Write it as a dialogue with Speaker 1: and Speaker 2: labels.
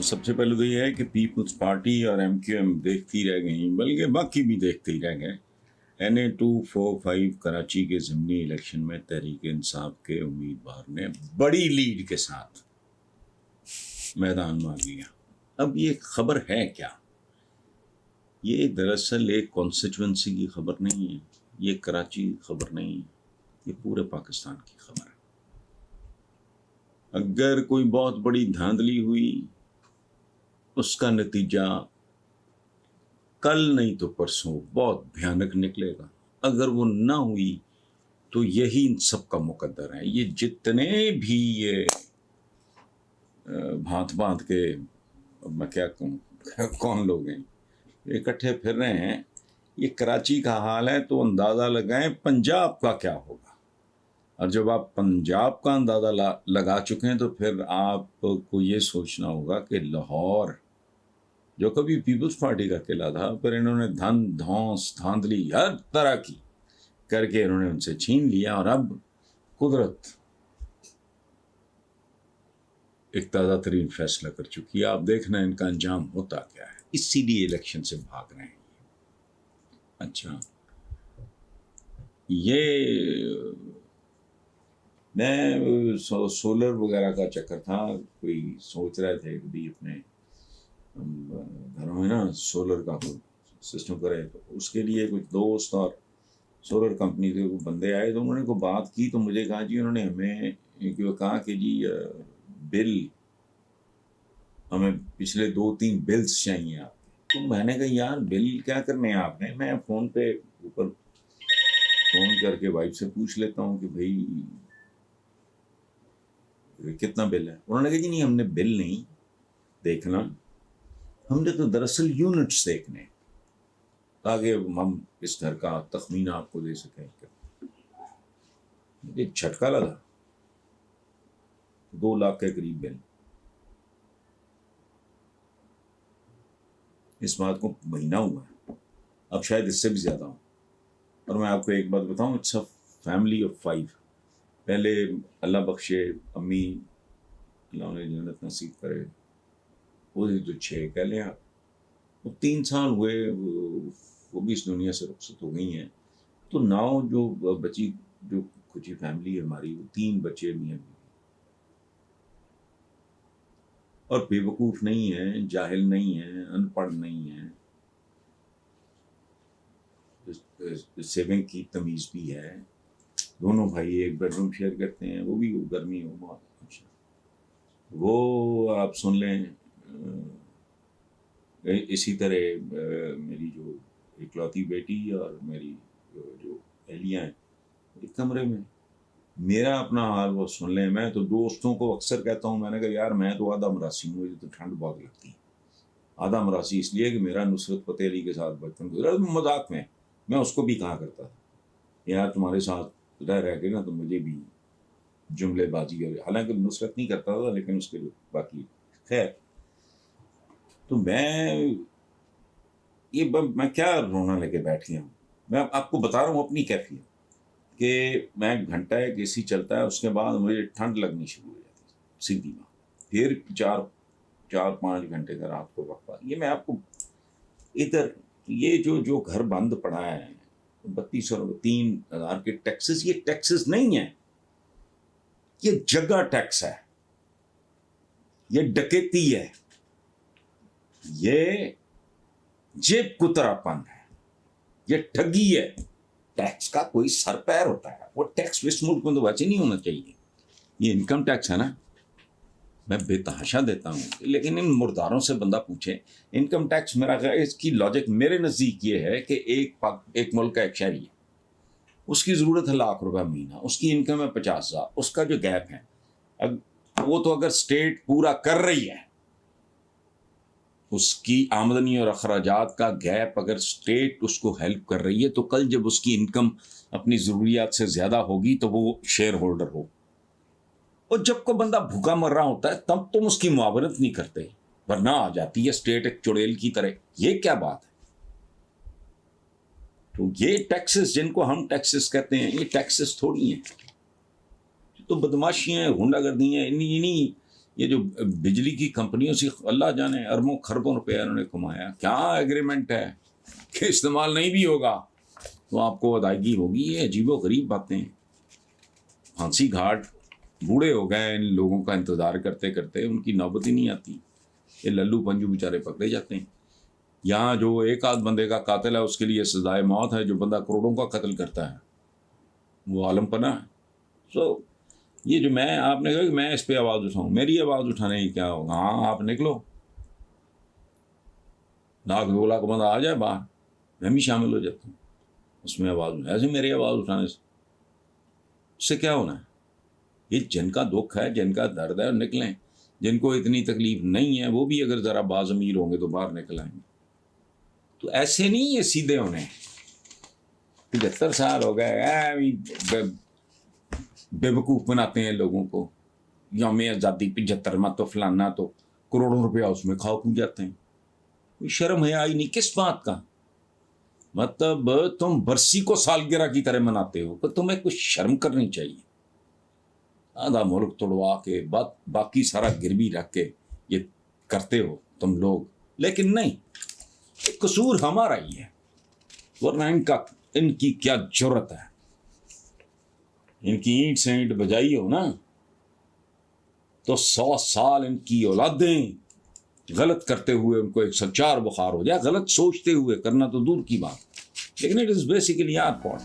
Speaker 1: سب سے پہلے تو یہ ہے کہ پیپلز پارٹی اور ایم کیو ایم دیکھتی رہ گئیں، بلکہ باقی بھی دیکھتے ہی رہ گئے۔ NA-245 کراچی کے ضمنی الیکشن میں تحریک انصاف کے امیدوار نے بڑی لیڈ کے ساتھ میدان مار لیا۔ اب یہ خبر ہے کیا؟ یہ دراصل ایک کانسٹیچوئنسی کی خبر نہیں ہے، یہ کراچی کی خبر نہیں ہے، یہ پورے پاکستان کی خبر ہے۔ اگر کوئی بہت بڑی دھاندلی ہوئی، اس کا نتیجہ کل نہیں تو پرسوں بہت بھیانک نکلے گا۔ اگر وہ نہ ہوئی تو یہی ان سب کا مقدر ہے۔ یہ جتنے بھی یہ بھانت بھانت کے، اب میں کیا کہوں، کون لوگ ہیں اکٹھے پھر رہے ہیں، یہ کراچی کا حال ہے تو اندازہ لگائیں پنجاب کا کیا ہوگا۔ اور جب آپ پنجاب کا اندازہ لگا چکے ہیں تو پھر آپ کو یہ سوچنا ہوگا کہ لاہور جو کبھی پیپلز پارٹی کا قلعہ تھا، پھر انہوں نے دھن دھونس دھاندلی ہر طرح کی کر کے انہوں نے ان سے چھین لیا، اور اب قدرت ایک تازہ ترین فیصلہ کر چکی ہے۔ آپ دیکھنا ان کا انجام ہوتا کیا ہے، اسی لیے الیکشن سے بھاگ رہے ہیں۔ اچھا، یہ میں سولر وغیرہ کا چکر تھا، کوئی سوچ رہے تھے کہ بھی اپنے گھروں میں نا سولر کا سسٹم کرے، تو اس کے لیے کچھ دوست اور سولر کمپنی کے بندے آئے تو انہوں نے کوئی بات کی، تو مجھے کہا جی انہوں نے ہمیں کہا کہ جی بل ہمیں پچھلے 2-3 بلز چاہیے آپ کے۔ تو میں نے کہا یار بل کیا کرنے ہیں آپ نے، میں فون پہ اوپر فون کر کے وائف سے پوچھ لیتا ہوں کہ بھائی کتنا بل ہے۔ انہوں نے کہا جی نہیں، ہم نے بل نہیں دیکھنا، ہم نے تو دراصل یونٹس دیکھنے تاکہ ہم اس گھر کا تخمینہ آپ کو دے سکیں۔ مجھے جھٹکا لگا، 2 لاکھ کے قریب بل، اس بات کو مہینہ ہوا ہے، اب شاید اس سے بھی زیادہ ہوں۔ اور میں آپ کو ایک بات بتاؤں، اٹس اے فیملی آف 5۔ پہلے اللہ بخشے امی، اللہ انہیں جنت نصیب کرے، وہ جو 6 کہہ لیں آپ، وہ 3 سال ہوئے وہ بھی اس دنیا سے رخصت ہو گئی ہیں، تو 9 جو بچی جو کچھ فیملی ہے ہماری، وہ 3 بچے بھی ہیں، اور بے وقوف نہیں ہیں، جاہل نہیں ہیں، ان پڑھ نہیں ہیں، سیونگ کی تمیز بھی ہے۔ دونوں بھائی ایک بیڈ روم شیئر کرتے ہیں، وہ بھی گرمی ہو بہت اچھا، وہ آپ سن لیں۔ اسی طرح میری جو اکلوتی بیٹی اور میری جو اہلیہ ہیں ایک کمرے میں، میرا اپنا حال وہ سن لیں۔ میں تو دوستوں کو اکثر کہتا ہوں، میں نے کہا یار میں تو آدھا مراسی ہوں، مجھے تو ٹھنڈ بہت لگتی ہے۔ آدھا مراسی اس لیے کہ میرا نصرت فتح علی کے ساتھ بچپن گزرا، مذاق میں اس کو بھی کہا کرتا تھا یار تمہارے ساتھ رہ کے نا تو مجھے بھی جملے بازی، حالانکہ نصرت نہیں کرتا تھا لیکن اس کے باقی خیر۔ تو میں کیا رونا لے کے بیٹھ گیا ہوں، میں آپ کو بتا رہا ہوں اپنی کیفیت، کہ میں گھنٹہ ایک AC چلتا ہے، اس کے بعد مجھے ٹھنڈ لگنی شروع ہو جاتی ہے سیدھی بات، پھر 4-5 گھنٹے کا رات کو وقفہ۔ یہ میں آپ کو ادھر یہ جو گھر بند پڑا ہے 32,000-3,000 کے ٹیکسز، یہ ٹیکسز نہیں ہیں، یہ جگہ ٹیکس ہے، یہ ڈکیتی ہے، یہ جیب کترا پن ہے، یہ ٹھگی ہے۔ ٹیکس کا کوئی سر پیر ہوتا ہے، وہ ٹیکس اس ملک میں تو ویسے نہیں ہونا چاہیے۔ یہ انکم ٹیکس ہے نا، میں بے تحاشا دیتا ہوں، لیکن ان مرداروں سے بندہ پوچھے انکم ٹیکس، میرا خیال اس کی لاجک میرے نزدیک یہ ہے کہ ایک ملک کا ایک شہری ہے، اس کی ضرورت ہے ₹1,00,000 مہینہ، اس کی انکم ہے 50,000، اس کا جو گیپ ہے وہ تو اگر سٹیٹ پورا کر رہی ہے، اس کی آمدنی اور اخراجات کا گیپ اگر سٹیٹ اس کو ہیلپ کر رہی ہے، تو کل جب اس کی انکم اپنی ضروریات سے زیادہ ہوگی تو وہ شیئر ہولڈر ہو، اور جب کو بندہ بھوکا مر رہا ہوتا ہے تب تم اس کی معاونت نہیں کرتے، ورنہ آ جاتی ہے سٹیٹ ایک چڑیل کی طرح۔ یہ کیا بات ہے؟ تو یہ ٹیکسز جن کو ہم ٹیکسز کہتے ہیں، یہ ٹیکسز تھوڑی ہیں، تو بدماشیاں، غنڈہ گردیاں، یہ جو بجلی کی کمپنیوں سے اللہ جانے اربوں خربوں روپے انہوں نے کمایا، کیا ایگریمنٹ ہے کہ استعمال نہیں بھی ہوگا تو آپ کو ادائیگی ہوگی. یہ عجیب و غریب باتیں. پھانسی گھاٹ بوڑھے ہو گئے ان لوگوں کا انتظار کرتے کرتے، ان کی نوبت ہی نہیں آتی. یہ للو پنجو بیچارے پکڑے جاتے ہیں. یہاں جو ایک آدھ بندے کا قاتل ہے اس کے لیے سزائے موت ہے، جو بندہ کروڑوں کا قتل کرتا ہے وہ عالم پناہ ہے. سو یہ جو آپ نے کہا کہ میں اس پہ آواز اٹھاؤں، میری آواز اٹھانے کی کیا ہوگا؟ ہاں آپ نکلو، 1,00,000 2 لاکھ بندہ آ جائے باہر، میں بھی شامل ہو جاتا ہوں اس میں آواز ایسے میری آواز اٹھانے سے اس سے کیا ہونا ہے؟ یہ جن کا دکھ ہے، جن کا درد ہے، نکلیں. جن کو اتنی تکلیف نہیں ہے وہ بھی اگر ذرا باضمیر ہوں گے تو باہر نکل آئیں گے. تو ایسے نہیں یہ سیدھے ہونے. 75 سال ہو گئے بے وقوف بناتے ہیں لوگوں کو. یوم آزادی 75 تو فلانا، تو کروڑوں روپیہ اس میں کھاؤ پو جاتے ہیں. کوئی شرم ہے آئی نہیں کس بات کا؟ مطلب تم برسی کو سالگرہ کی طرح مناتے ہو، تو تمہیں کچھ شرم کرنی چاہیے. آدھا ملک توڑوا کے باقی سارا گروی رکھ کے یہ کرتے ہو تم لوگ. لیکن نہیں، قصور ہمارا ہی ہے. ورنہ ان کی کیا جرت ہے؟ ان کی اینٹ سے اینٹ بجائی ہو نا تو 100 سال ان کی اولادیں غلط کرتے ہوئے ان کو ایک سچار بخار ہو جائے. غلط سوچتے ہوئے، کرنا تو دور کی بات، لیکن it is basically our part.